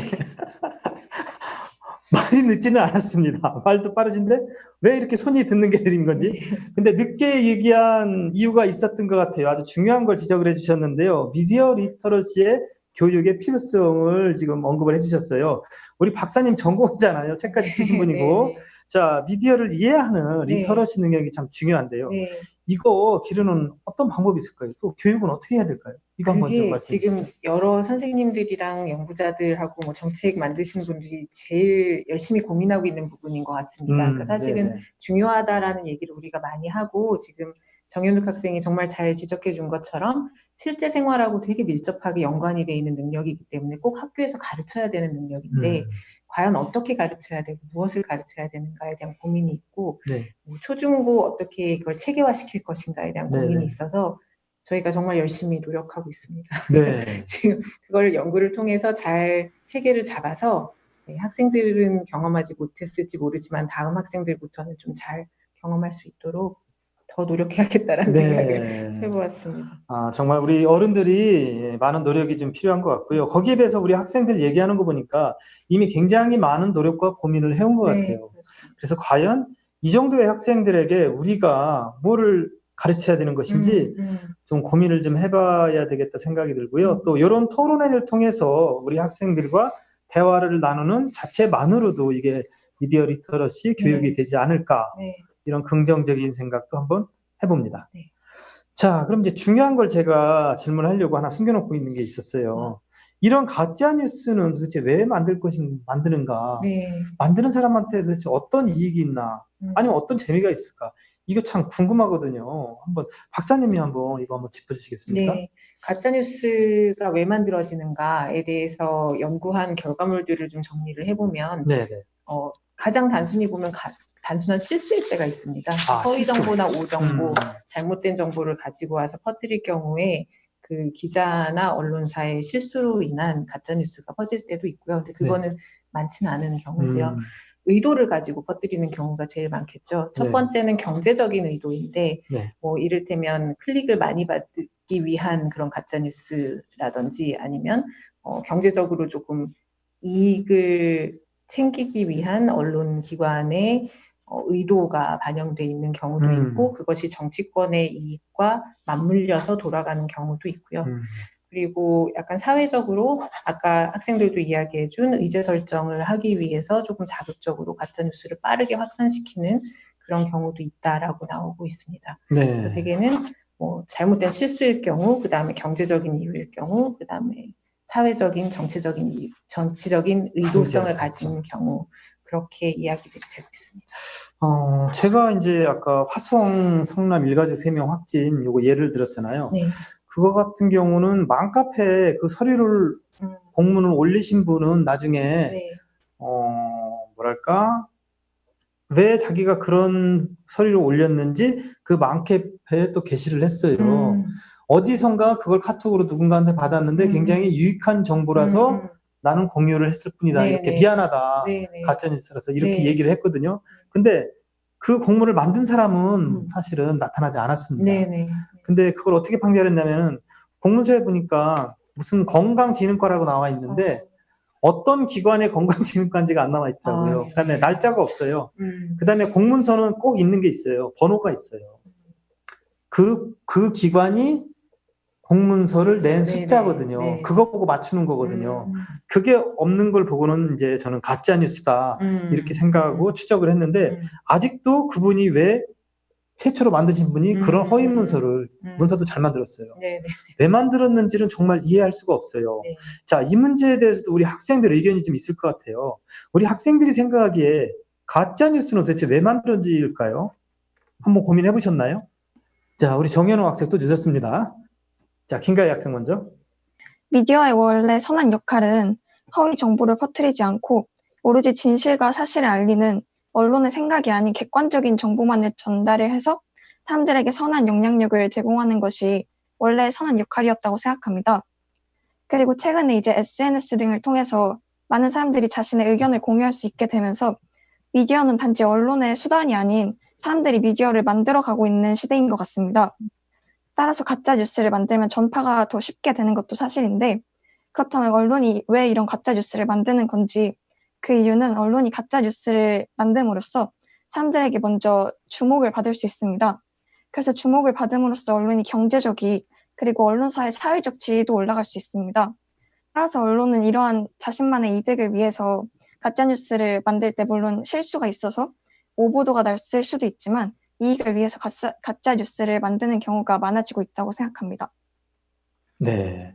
말이 늦지는 않았습니다. 말도 빠르신데 왜 이렇게 손이 듣는 게 느린 건지. 근데 늦게 얘기한 이유가 있었던 것 같아요. 아주 중요한 걸 지적을 해주셨는데요. 미디어 리터러시의 교육의 필요성을 지금 언급을 해주셨어요. 우리 박사님 전공자잖아요. 책까지 쓰신 분이고. 네. 자, 미디어를 이해하는 네. 리터러시 능력이 참 중요한데요. 네. 이거 기르는 어떤 방법이 있을까요? 또 교육은 어떻게 해야 될까요? 이거 한번 좀 그게 말씀해 지금 주시죠. 여러 선생님들이랑 연구자들하고 뭐 정책 만드시는 분들이 제일 열심히 고민하고 있는 부분인 것 같습니다. 그러니까 사실은 네네. 중요하다라는 얘기를 우리가 많이 하고 지금 정현욱 학생이 정말 잘 지적해 준 것처럼 실제 생활하고 되게 밀접하게 연관이 돼 있는 능력이기 때문에 꼭 학교에서 가르쳐야 되는 능력인데 과연 어떻게 가르쳐야 되고 무엇을 가르쳐야 되는가에 대한 고민이 있고 네. 뭐 초중고 어떻게 이걸 체계화시킬 것인가에 대한 고민이 네네. 있어서 저희가 정말 열심히 노력하고 있습니다. 네. 지금 그걸 연구를 통해서 잘 체계를 잡아서 학생들은 경험하지 못했을지 모르지만 다음 학생들부터는 좀 잘 경험할 수 있도록 더 노력해야겠다라는 생각을 해보았습니다. 정말 우리 어른들이 많은 노력이 좀 필요한 것 같고요. 거기에 비해서 우리 학생들 얘기하는 거 보니까 이미 굉장히 많은 노력과 고민을 해온 것 같아요. 그렇습니다. 그래서 과연 이 정도의 학생들에게 우리가 뭐를 가르쳐야 되는 것인지 좀 고민을 좀 해봐야 되겠다 생각이 들고요. 또 이런 토론회를 통해서 우리 학생들과 대화를 나누는 자체만으로도 이게 미디어 리터러시 교육이 되지 않을까. 이런 긍정적인 생각도 한번 해봅니다. 네. 자, 그럼 이제 중요한 걸 제가 질문하려고 하나 숨겨놓고 있는 게 있었어요. 이런 가짜 뉴스는 도대체 왜 만드는가? 만드는 사람한테 도대체 어떤 이익이 있나? 아니면 어떤 재미가 있을까? 이거 참 궁금하거든요. 한번 박사님이 한번 이거 한번 짚어주시겠습니까? 네, 가짜 뉴스가 왜 만들어지는가에 대해서 연구한 결과물들을 좀 정리를 해보면, 가장 단순히 보면 단순한 실수일 때가 있습니다. 허위 정보나 오정보, 잘못된 정보를 가지고 와서 퍼뜨릴 경우에 그 기자나 언론사의 실수로 인한 가짜 뉴스가 퍼질 때도 있고요. 근데 그거는 많지는 않은 경우고요. 의도를 가지고 퍼뜨리는 경우가 제일 많겠죠. 첫 번째는 경제적인 의도인데, 뭐 이를테면 클릭을 많이 받기 위한 그런 가짜 뉴스라든지 아니면 경제적으로 조금 이익을 챙기기 위한 언론 기관의 의도가 반영돼 있는 경우도 있고 그것이 정치권의 이익과 맞물려서 돌아가는 경우도 있고요. 그리고 약간 사회적으로 아까 학생들도 이야기해준 의제 설정을 하기 위해서 조금 자극적으로 가짜 뉴스를 빠르게 확산시키는 그런 경우도 있다라고 나오고 있습니다. 그래서 대개는 뭐 잘못된 실수일 경우, 그 다음에 경제적인 이유일 경우, 그 다음에 사회적인 정치적인 의도성을 가진 경우 그렇게 이야기들이 되고 있습니다. 제가 이제 아까 화성 성남 일가족 3명 확진 요거 예를 들었잖아요. 그거 같은 경우는 맘카페에 그 서류를 공문을 올리신 분은 나중에 뭐랄까 왜 자기가 그런 서류를 올렸는지 그 맘카페에 또 게시를 했어요. 어디선가 그걸 카톡으로 누군가한테 받았는데 굉장히 유익한 정보라서 나는 공유를 했을 뿐이다. 네, 이렇게 네. 미안하다. 네, 네. 가짜뉴스라서 이렇게 네. 얘기를 했거든요. 근데 그 공문을 만든 사람은 음. 사실은 나타나지 않았습니다. 네네. 근데 그걸 어떻게 판별했냐면은 공문서에 보니까 무슨 건강진흥과라고 나와 있는데 어떤 기관의 건강진흥과인지가 안 나와 있더라고요. 네. 그다음에 날짜가 없어요. 그다음에 공문서는 꼭 있는 게 있어요. 번호가 있어요. 그 기관이 공문서를 낸 네네. 숫자거든요. 네. 그거 보고 맞추는 거거든요. 그게 없는 걸 보고는 이제 저는 가짜 뉴스다 이렇게 생각하고 추적을 했는데 아직도 그분이 왜 최초로 만드신 분이 그런 허위 문서를 문서도 잘 만들었어요. 네네. 왜 만들었는지는 정말 이해할 수가 없어요. 네. 자, 이 문제에 대해서도 우리 학생들 의견이 좀 있을 것 같아요. 우리 학생들이 생각하기에 가짜 뉴스는 도대체 왜 만들어질까요? 한번 고민해 보셨나요? 자, 우리 정현우 학생 또 늦었습니다. 자, 김가희 학생 먼저. 미디어의 원래 선한 역할은 허위 정보를 퍼뜨리지 않고 오로지 진실과 사실을 알리는 언론의 생각이 아닌 객관적인 정보만을 전달을 해서 사람들에게 선한 영향력을 제공하는 것이 원래 선한 역할이었다고 생각합니다. 그리고 최근에 이제 SNS 등을 통해서 많은 사람들이 자신의 의견을 공유할 수 있게 되면서 미디어는 단지 언론의 수단이 아닌 사람들이 미디어를 만들어가고 있는 시대인 것 같습니다. 따라서 가짜 뉴스를 만들면 전파가 더 쉽게 되는 것도 사실인데 그렇다면 언론이 왜 이런 가짜 뉴스를 만드는 건지 그 이유는 언론이 가짜 뉴스를 만듦으로써 사람들에게 먼저 주목을 받을 수 있습니다. 그래서 주목을 받음으로써 언론이 경제적이 그리고 언론사의 사회적 지위도 올라갈 수 있습니다. 따라서 언론은 이러한 자신만의 이득을 위해서 가짜 뉴스를 만들 때 물론 실수가 있어서 오보도가 났을 수도 있지만 이익을 위해서 가짜 뉴스를 만드는 경우가 많아지고 있다고 생각합니다. 네.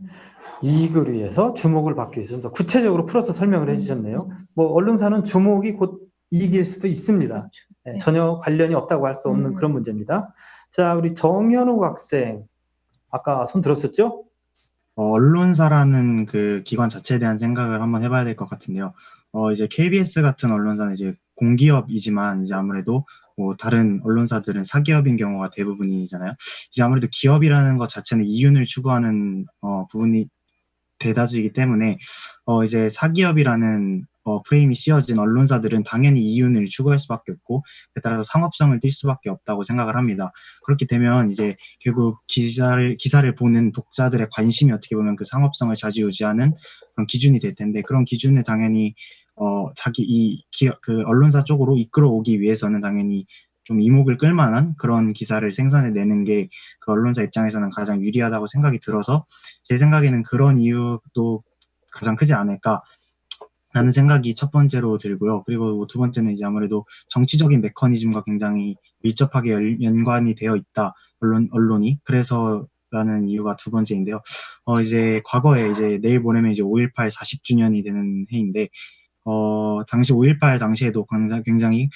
이익을 위해서 주목을 받기 위해서 좀 더 구체적으로 풀어서 설명을 해주셨네요. 뭐 언론사는 주목이 곧 이익일 수도 있습니다. 네, 전혀 관련이 없다고 할 수 없는 그런 문제입니다. 자, 우리 정현욱 학생 아까 손 들었었죠? 언론사라는 그 기관 자체에 대한 생각을 한번 해봐야 될 것 같은데요. 이제 KBS 같은 언론사는 이제 공기업이지만 이제 아무래도 뭐 다른 언론사들은 사기업인 경우가 대부분이잖아요. 이제 아무래도 기업이라는 것 자체는 이윤을 추구하는 부분이 대다수이기 때문에 이제 사기업이라는 프레임이 씌워진 언론사들은 당연히 이윤을 추구할 수밖에 없고 그에 따라서 상업성을 띌 수밖에 없다고 생각을 합니다. 그렇게 되면 이제 결국 기사를 보는 독자들의 관심이 어떻게 보면 그 상업성을 좌지우지하는 그런 기준이 될 텐데 그런 기준을 당연히 그 언론사 쪽으로 이끌어오기 위해서는 당연히 좀 이목을 끌만한 그런 기사를 생산해내는 게 그 언론사 입장에서는 가장 유리하다고 생각이 들어서 제 생각에는 그런 이유도 가장 크지 않을까라는 생각이 첫 번째로 들고요. 그리고 두 번째는 이제 아무래도 정치적인 메커니즘과 굉장히 밀접하게 연관이 되어 있다. 언론이. 그래서라는 이유가 두 번째인데요. 이제 과거에 이제 내일 모레면 이제 5.18 40주년이 되는 해인데 당시 5.18 당시에도 굉장히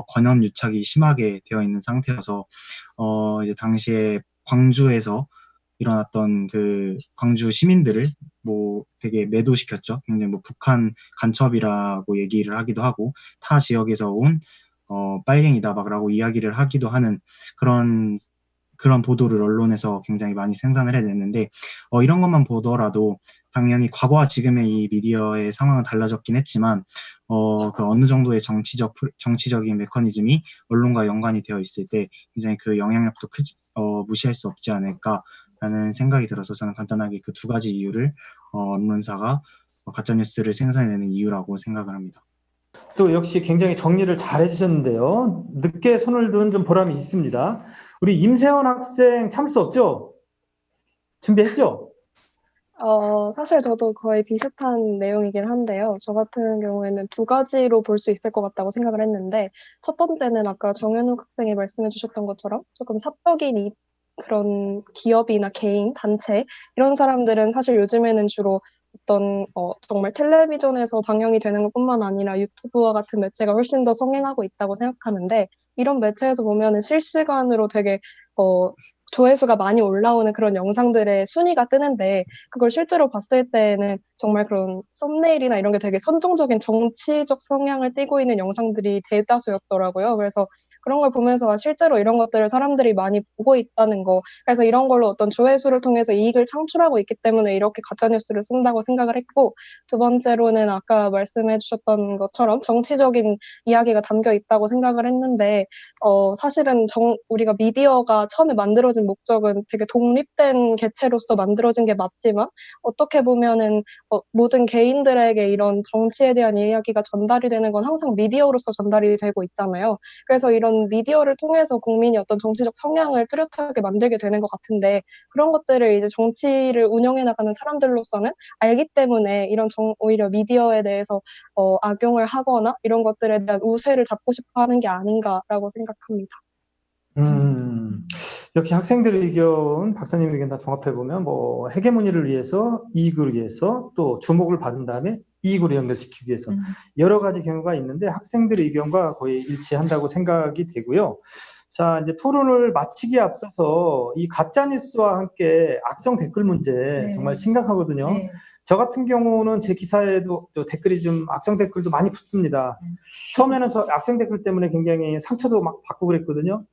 권한 유착이 심하게 되어 있는 상태여서 이제 당시에 광주에서 일어났던 그 광주 시민들을 뭐 되게 매도시켰죠. 굉장히 뭐 북한 간첩이라고 얘기를 하기도 하고 타 지역에서 온 빨갱이다 막라고 이야기를 하기도 하는 그런 보도를 언론에서 굉장히 많이 생산을 해냈는데 이런 것만 보더라도 당연히 과거와 지금의 이 미디어의 상황은 달라졌긴 했지만 그 어느 정도의 정치적인 메커니즘이 언론과 연관이 되어 있을 때 굉장히 그 영향력도 무시할 수 없지 않을까라는 생각이 들어서 저는 간단하게 그 두 가지 이유를 언론사가 가짜뉴스를 생산해내는 이유라고 생각을 합니다. 또 역시 굉장히 정리를 잘 해주셨는데요. 늦게 손을 든 좀 보람이 있습니다. 우리 임세원 학생 참을 수 없죠? 준비했죠? 사실 저도 거의 비슷한 내용이긴 한데요. 저 같은 경우에는 두 가지로 볼 수 있을 것 같다고 생각을 했는데, 첫 번째는 아까 정현욱 학생이 말씀해 주셨던 것처럼 조금 사적인 그런 기업이나 개인, 단체, 이런 사람들은 사실 요즘에는 주로 어떤, 정말 텔레비전에서 방영이 되는 것뿐만 아니라 유튜브와 같은 매체가 훨씬 더 성행하고 있다고 생각하는데, 이런 매체에서 보면은 실시간으로 되게, 조회수가 많이 올라오는 그런 영상들의 순위가 뜨는데 그걸 실제로 봤을 때는 정말 그런 썸네일이나 이런 게 되게 선정적인 정치적 성향을 띠고 있는 영상들이 대다수였더라고요. 그래서 그런 걸 보면서 아, 실제로 이런 것들을 사람들이 많이 보고 있다는 거. 그래서 이런 걸로 어떤 조회수를 통해서 이익을 창출하고 있기 때문에 이렇게 가짜뉴스를 쓴다고 생각을 했고, 두 번째로는 아까 말씀해 주셨던 것처럼 정치적인 이야기가 담겨 있다고 생각을 했는데, 사실은 우리가 미디어가 처음에 만들어진 목적은 되게 독립된 개체로서 만들어진 게 맞지만, 어떻게 보면은 모든 개인들에게 이런 정치에 대한 이야기가 전달이 되는 건 항상 미디어로서 전달이 되고 있잖아요. 그래서 이런 미디어를 통해서 국민이 어떤 정치적 성향을 뚜렷하게 만들게 되는 것 같은데, 그런 것들을 이제 정치를 운영해 나가는 사람들로서는 알기 때문에 이런 오히려 미디어에 대해서 악용을 하거나 이런 것들에 대한 우세를 잡고 싶어 하는 게 아닌가라고 생각합니다. 역시 학생들의 의견, 박사님 의견 다 종합해보면, 뭐, 헤게모니를 위해서, 이익을 위해서, 또 주목을 받은 다음에 이익으로 연결시키기 위해서, 여러 가지 경우가 있는데, 학생들의 의견과 거의 일치한다고 생각이 되고요. 자, 이제 토론을 마치기에 앞서서, 이 가짜뉴스와 함께 악성 댓글 문제, 네. 정말 심각하거든요. 네. 저 같은 경우는 제 기사에도 또 댓글이 좀, 악성 댓글도 많이 붙습니다. 처음에는 저 악성 댓글 때문에 굉장히 상처도 막 받고 그랬거든요.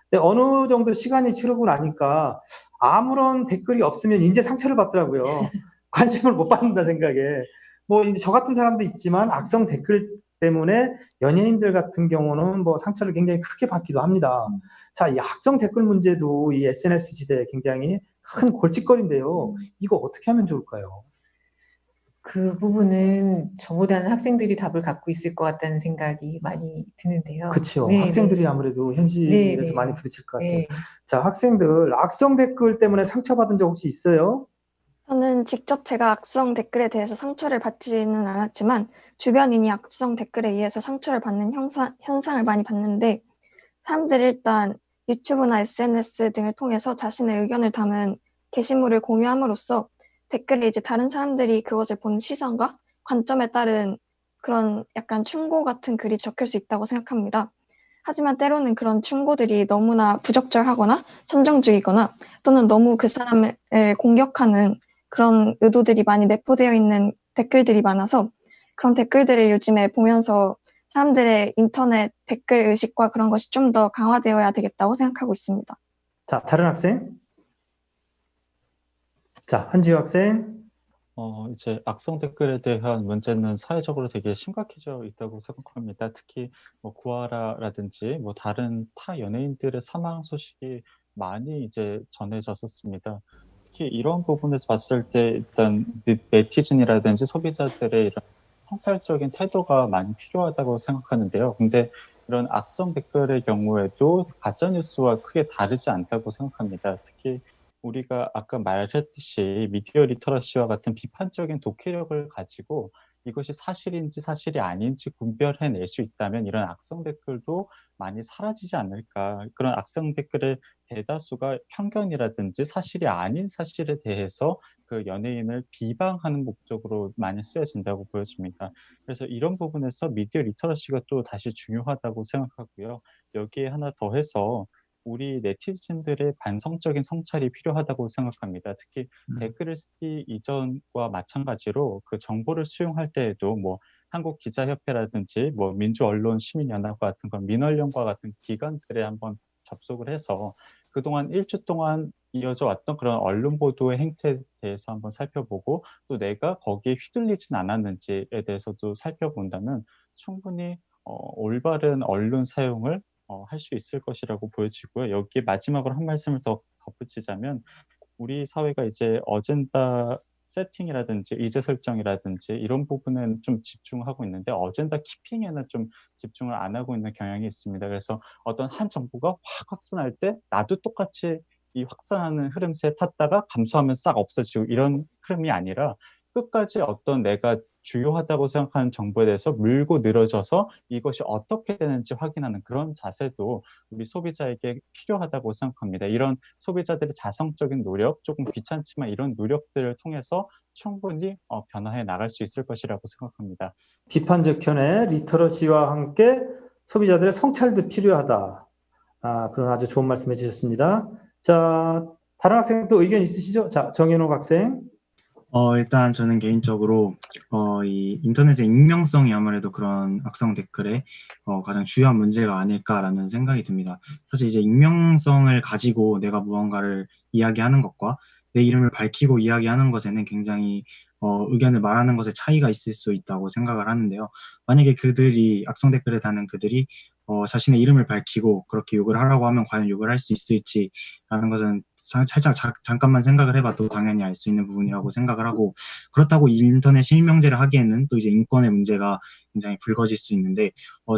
근데 어느 정도 시간이 지르고 나니까 아무런 댓글이 없으면 이제 상처를 받더라고요. 관심을 못 받는다 생각에. 뭐 이제 저 같은 사람도 있지만 악성 댓글 때문에 연예인들 같은 경우는 뭐 상처를 굉장히 크게 받기도 합니다. 자, 이 악성 댓글 문제도 이 SNS 시대에 굉장히 큰 골칫거리인데요. 이거 어떻게 하면 좋을까요? 그 부분은 저보다는 학생들이 답을 갖고 있을 것 같다는 생각이 많이 드는데요. 그렇죠. 네, 학생들이 네. 아무래도 네, 현실에서 네. 많이 부딪힐 것 같아요. 네. 자, 학생들 악성 댓글 때문에 상처받은 적 혹시 있어요? 저는 직접 제가 악성 댓글에 대해서 상처를 받지는 않았지만 주변인이 악성 댓글에 의해서 상처를 받는 현상을 많이 봤는데, 사람들이 일단 유튜브나 SNS 등을 통해서 자신의 의견을 담은 게시물을 공유함으로써 댓글에 이제 다른 사람들이 그것을 보는 시선과 관점에 따른 그런 약간 충고 같은 글이 적힐 수 있다고 생각합니다. 하지만 때로는 그런 충고들이 너무나 부적절하거나 선정적이거나 또는 너무 그 사람을 공격하는 그런 의도들이 많이 내포되어 있는 댓글들이 많아서, 그런 댓글들을 요즘에 보면서 사람들의 인터넷 댓글 의식과 그런 것이 좀 더 강화되어야 되겠다고 생각하고 있습니다. 자, 다른 학생? 자, 한지우 학생. 이제 악성 댓글에 대한 문제는 사회적으로 되게 심각해져 있다고 생각합니다. 특히 뭐 구하라라든지 뭐 다른 타 연예인들의 사망 소식이 많이 이제 전해졌었습니다. 특히 이런 부분에서 봤을 때 일단 네티즌이라든지 소비자들의 이런 성찰적인 태도가 많이 필요하다고 생각하는데요. 근데 이런 악성 댓글의 경우에도 가짜 뉴스와 크게 다르지 않다고 생각합니다. 특히 우리가 아까 말했듯이 미디어 리터러시와 같은 비판적인 독해력을 가지고 이것이 사실인지 사실이 아닌지 분별해낼 수 있다면 이런 악성 댓글도 많이 사라지지 않을까. 그런 악성 댓글의 대다수가 편견이라든지 사실이 아닌 사실에 대해서 그 연예인을 비방하는 목적으로 많이 쓰여진다고 보여집니다. 그래서 이런 부분에서 미디어 리터러시가 또 다시 중요하다고 생각하고요. 여기에 하나 더해서 우리 네티즌들의 반성적인 성찰이 필요하다고 생각합니다. 특히 댓글을 쓰기 이전과 마찬가지로 그 정보를 수용할 때에도 뭐 한국기자협회라든지 뭐 민주언론시민연합과 같은 그런 민언련과 같은 기관들에 한번 접속을 해서 그동안 일주 동안 이어져 왔던 그런 언론 보도의 행태에 대해서 한번 살펴보고 또 내가 거기에 휘둘리진 않았는지에 대해서도 살펴본다면 충분히 올바른 언론 사용을 할 수 있을 것이라고 보여지고요. 여기에 마지막으로 한 말씀을 더 덧붙이자면 우리 사회가 이제 어젠다 세팅이라든지 의제 설정이라든지 이런 부분은 좀 집중하고 있는데 어젠다 키핑에는 좀 집중을 안 하고 있는 경향이 있습니다. 그래서 어떤 한 정보가 확 확산할 때 나도 똑같이 이 확산하는 흐름새에 탔다가 감소하면 싹 없어지고 이런 흐름이 아니라 끝까지 어떤 내가 주요하다고 생각하는 정보에 대해서 물고 늘어져서 이것이 어떻게 되는지 확인하는 그런 자세도 우리 소비자에게 필요하다고 생각합니다. 이런 소비자들의 자성적인 노력, 조금 귀찮지만 이런 노력들을 통해서 충분히 변화해 나갈 수 있을 것이라고 생각합니다. 비판적 견해, 리터러시와 함께 소비자들의 성찰도 필요하다. 그런 아주 좋은 말씀 해주셨습니다. 자, 다른 학생 또 의견 있으시죠? 자, 정현욱 학생. 일단 저는 개인적으로 이 인터넷의 익명성이 아무래도 그런 악성 댓글의 가장 주요한 문제가 아닐까라는 생각이 듭니다. 사실 이제 익명성을 가지고 내가 무언가를 이야기하는 것과 내 이름을 밝히고 이야기하는 것에는 굉장히 의견을 말하는 것에 차이가 있을 수 있다고 생각을 하는데요. 만약에 그들이 악성 댓글에 다는 그들이 자신의 이름을 밝히고 그렇게 욕을 하라고 하면 과연 욕을 할 수 있을지라는 것은 살짝 잠깐만 생각을 해봐도 당연히 알 수 있는 부분이라고 생각을 하고, 그렇다고 이 인터넷 실명제를 하기에는 또 이제 인권의 문제가 굉장히 불거질 수 있는데,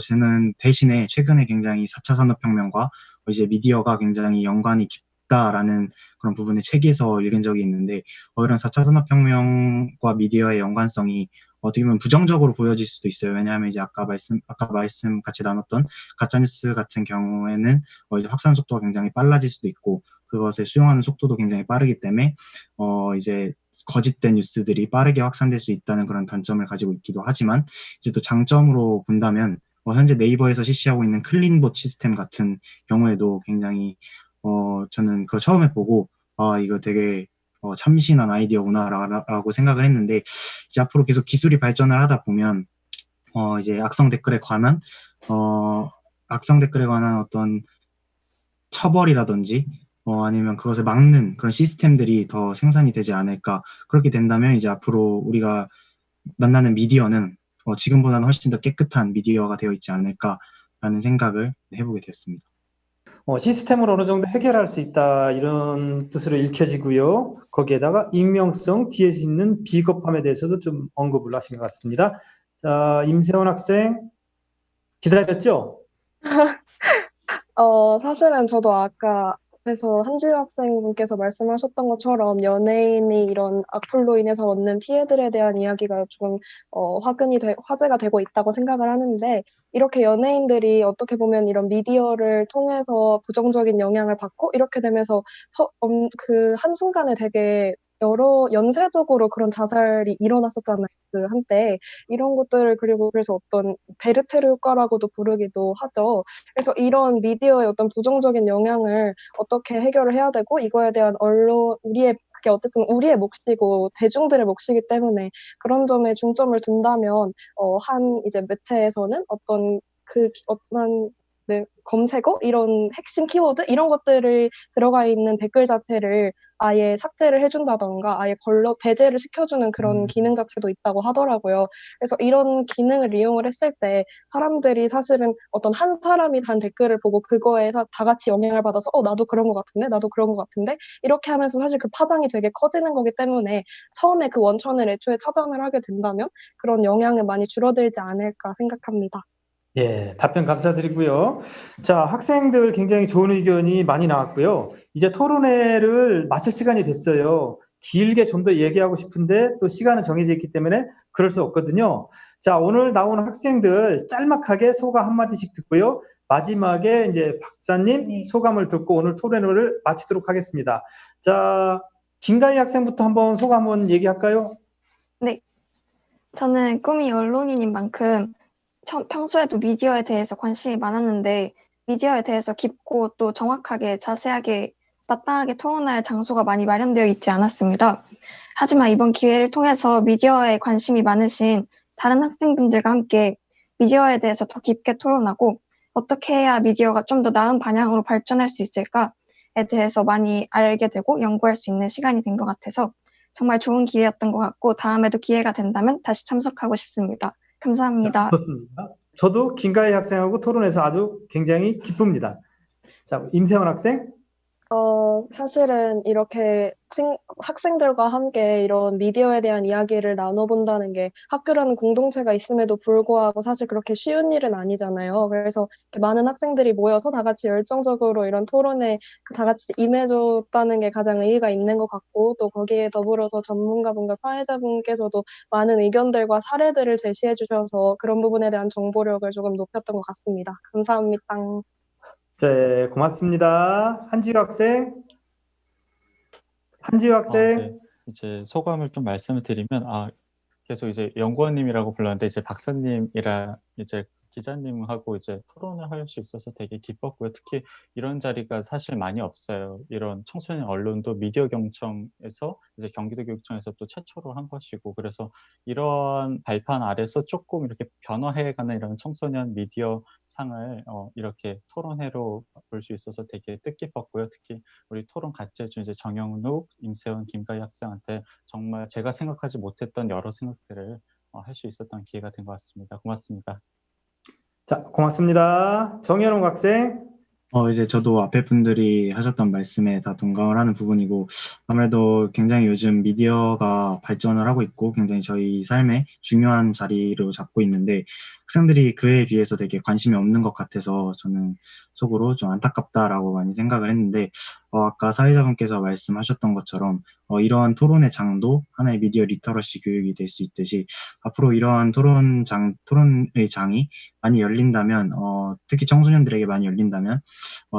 저는 대신에 최근에 굉장히 4차 산업혁명과 이제 미디어가 굉장히 연관이 깊다라는 그런 부분을 책에서 읽은 적이 있는데, 이런 4차 산업혁명과 미디어의 연관성이 어떻게 보면 부정적으로 보여질 수도 있어요. 왜냐하면 이제 아까 말씀 같이 나눴던 가짜뉴스 같은 경우에는 이제 확산 속도가 굉장히 빨라질 수도 있고, 그것을 수용하는 속도도 굉장히 빠르기 때문에 이제 거짓된 뉴스들이 빠르게 확산될 수 있다는 그런 단점을 가지고 있기도 하지만, 이제 또 장점으로 본다면 현재 네이버에서 실시하고 있는 클린봇 시스템 같은 경우에도 굉장히 저는 그거 처음에 보고 이거 되게 참신한 아이디어구나라고 생각을 했는데, 이제 앞으로 계속 기술이 발전을 하다 보면 이제 악성 댓글에 관한 어떤 처벌이라든지 아니면 그것을 막는 그런 시스템들이 더 생산이 되지 않을까. 그렇게 된다면 이제 앞으로 우리가 만나는 미디어는 지금보다는 훨씬 더 깨끗한 미디어가 되어 있지 않을까라는 생각을 해보게 되었습니다. 시스템을 어느 정도 해결할 수 있다, 이런 뜻으로 읽혀지고요. 거기에다가 익명성, 뒤에 있는 비겁함에 대해서도 좀 언급을 하신 것 같습니다. 자, 임세원 학생 기다렸죠? 사실은 저도 아까 그래서 한지우 학생분께서 말씀하셨던 것처럼 연예인이 이런 악플로 인해서 얻는 피해들에 대한 이야기가 조금 화제가 되고 있다고 생각을 하는데, 이렇게 연예인들이 어떻게 보면 이런 미디어를 통해서 부정적인 영향을 받고 이렇게 되면서 그 한순간에 되게 여러 연쇄적으로 그런 자살이 일어났었잖아요. 그 한때 이런 것들을, 그리고 그래서 어떤 베르테르 효과라고도 부르기도 하죠. 그래서 이런 미디어의 어떤 부정적인 영향을 어떻게 해결을 해야 되고, 이거에 대한 그게 어쨌든 우리의 몫이고 대중들의 몫이기 때문에 그런 점에 중점을 둔다면, 한 이제 매체에서는 어떤 검색어, 이런 핵심 키워드, 이런 것들을 들어가 있는 댓글 자체를 아예 삭제를 해준다던가 아예 배제를 시켜주는 그런 기능 자체도 있다고 하더라고요. 그래서 이런 기능을 이용을 했을 때 사람들이 사실은 어떤 한 사람이 단 댓글을 보고 그거에 다 같이 영향을 받아서 나도 그런 것 같은데, 나도 그런 것 같은데, 이렇게 하면서 사실 그 파장이 되게 커지는 거기 때문에 처음에 그 원천을 애초에 차단을 하게 된다면 그런 영향은 많이 줄어들지 않을까 생각합니다. 예, 답변 감사드리고요. 자, 학생들 굉장히 좋은 의견이 많이 나왔고요. 이제 토론회를 마칠 시간이 됐어요. 길게 좀 더 얘기하고 싶은데 또 시간은 정해져 있기 때문에 그럴 수 없거든요. 자, 오늘 나온 학생들 짤막하게 소감 한마디씩 듣고요. 마지막에 이제 박사님 네. 소감을 듣고 오늘 토론회를 마치도록 하겠습니다. 자, 김가희 학생부터 한번 소감 한번 얘기할까요? 네, 저는 꿈이 언론인인 만큼 평소에도 미디어에 대해서 관심이 많았는데 미디어에 대해서 깊고 또 정확하게 자세하게 마땅하게 토론할 장소가 많이 마련되어 있지 않았습니다. 하지만 이번 기회를 통해서 미디어에 관심이 많으신 다른 학생분들과 함께 미디어에 대해서 더 깊게 토론하고 어떻게 해야 미디어가 좀 더 나은 방향으로 발전할 수 있을까에 대해서 많이 알게 되고 연구할 수 있는 시간이 된 것 같아서 정말 좋은 기회였던 것 같고 다음에도 기회가 된다면 다시 참석하고 싶습니다. 감사합니다. 좋습니다. 저도 김가희 학생하고 토론해서 아주 굉장히 기쁩니다. 자, 임세원 학생. 사실은 이렇게 학생들과 함께 이런 미디어에 대한 이야기를 나눠본다는 게 학교라는 공동체가 있음에도 불구하고 사실 그렇게 쉬운 일은 아니잖아요. 그래서 이렇게 많은 학생들이 모여서 다 같이 열정적으로 이런 토론에 다 같이 임해줬다는 게 가장 의의가 있는 것 같고, 또 거기에 더불어서 전문가분과 사회자분께서도 많은 의견들과 사례들을 제시해 주셔서 그런 부분에 대한 정보력을 조금 높였던 것 같습니다. 감사합니다. 네, 고맙습니다. 한지우 학생. 네. 이제 소감을 좀 말씀을 드리면, 계속 이제 연구원님이라고 불렀는데 이제 박사님이라는 이제 기자님하고 이제 토론을 할 수 있어서 되게 기뻤고요. 특히 이런 자리가 사실 많이 없어요. 이런 청소년 언론도 미디어 경청에서 이제 경기도교육청에서 또 최초로 한 것이고, 그래서 이런 발판 아래서 조금 이렇게 변화해가는 이런 청소년 미디어 상을 이렇게 토론회로 볼 수 있어서 되게 뜻깊었고요. 특히 우리 토론 같이 해준 이제 정현욱, 임세원, 김가희 학생한테 정말 제가 생각하지 못했던 여러 생각들을 할 수 있었던 기회가 된 것 같습니다. 고맙습니다. 자, 고맙습니다. 정현웅 학생. 이제 저도 앞에 분들이 하셨던 말씀에 다 동감을 하는 부분이고, 아무래도 굉장히 요즘 미디어가 발전을 하고 있고, 굉장히 저희 삶의 중요한 자리를 잡고 있는데, 학생들이 그에 비해서 되게 관심이 없는 것 같아서 저는 속으로 좀 안타깝다라고 많이 생각을 했는데, 아까 사회자분께서 말씀하셨던 것처럼, 이러한 토론의 장도 하나의 미디어 리터러시 교육이 될 수 있듯이, 앞으로 이러한 토론의 장이 많이 열린다면, 특히 청소년들에게 많이 열린다면,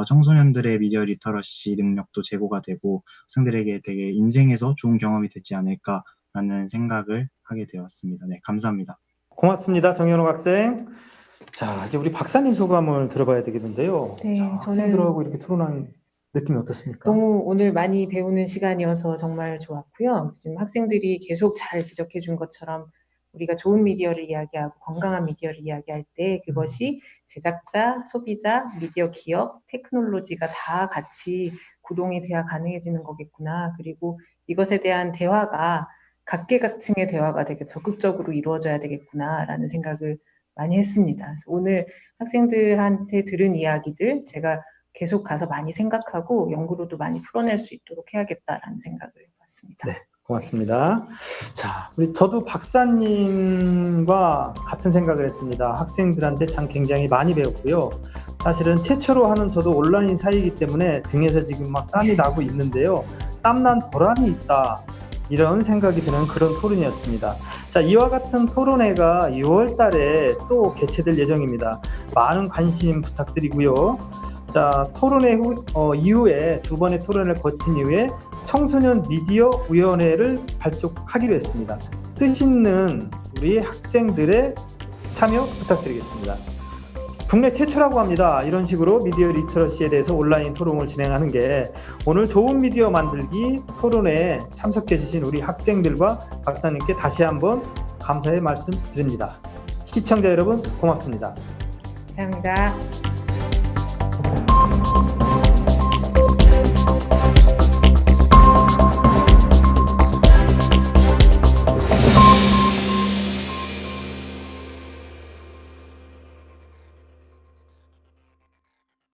청소년들의 미디어 리터러시 능력도 제고가 되고 학생들에게 되게 인생에서 좋은 경험이 되지 않을까라는 생각을 하게 되었습니다. 네, 감사합니다. 고맙습니다. 정현욱 학생. 자, 이제 우리 박사님 소감을 들어봐야 되겠는데요. 네, 자, 저는 학생들하고 이렇게 토론한 느낌이 어떻습니까? 너무 오늘 많이 배우는 시간이어서 정말 좋았고요. 지금 학생들이 계속 잘 지적해 준 것처럼 우리가 좋은 미디어를 이야기하고 건강한 미디어를 이야기할 때 그것이 제작자, 소비자, 미디어 기업, 테크놀로지가 다 같이 구동이 돼야 가능해지는 거겠구나. 그리고 이것에 대한 대화가 각계각층의 대화가 되게 적극적으로 이루어져야 되겠구나라는 생각을 많이 했습니다. 그래서 오늘 학생들한테 들은 이야기들 제가 계속 가서 많이 생각하고 연구로도 많이 풀어낼 수 있도록 해야겠다라는 생각을 해봤습니다. 네, 고맙습니다. 자, 저도 박사님과 같은 생각을 했습니다. 학생들한테 참 굉장히 많이 배웠고요. 사실은 최초로 하는 저도 온라인 사이이기 때문에 등에서 지금 막 땀이 나고 있는데요. 땀난 보람이 있다. 이런 생각이 드는 그런 토론이었습니다. 자, 이와 같은 토론회가 6월 달에 또 개최될 예정입니다. 많은 관심 부탁드리고요. 자, 토론회 이후에 두 번의 토론을 거친 이후에 청소년 미디어 위원회를 발족하기로 했습니다. 뜻 있는 우리 학생들의 참여 부탁드리겠습니다. 국내 최초라고 합니다. 이런 식으로 미디어 리터러시에 대해서 온라인 토론을 진행하는 게 오늘 좋은 미디어 만들기 토론회에 참석해 주신 우리 학생들과 박사님께 다시 한번 감사의 말씀 드립니다. 시청자 여러분 고맙습니다. 감사합니다.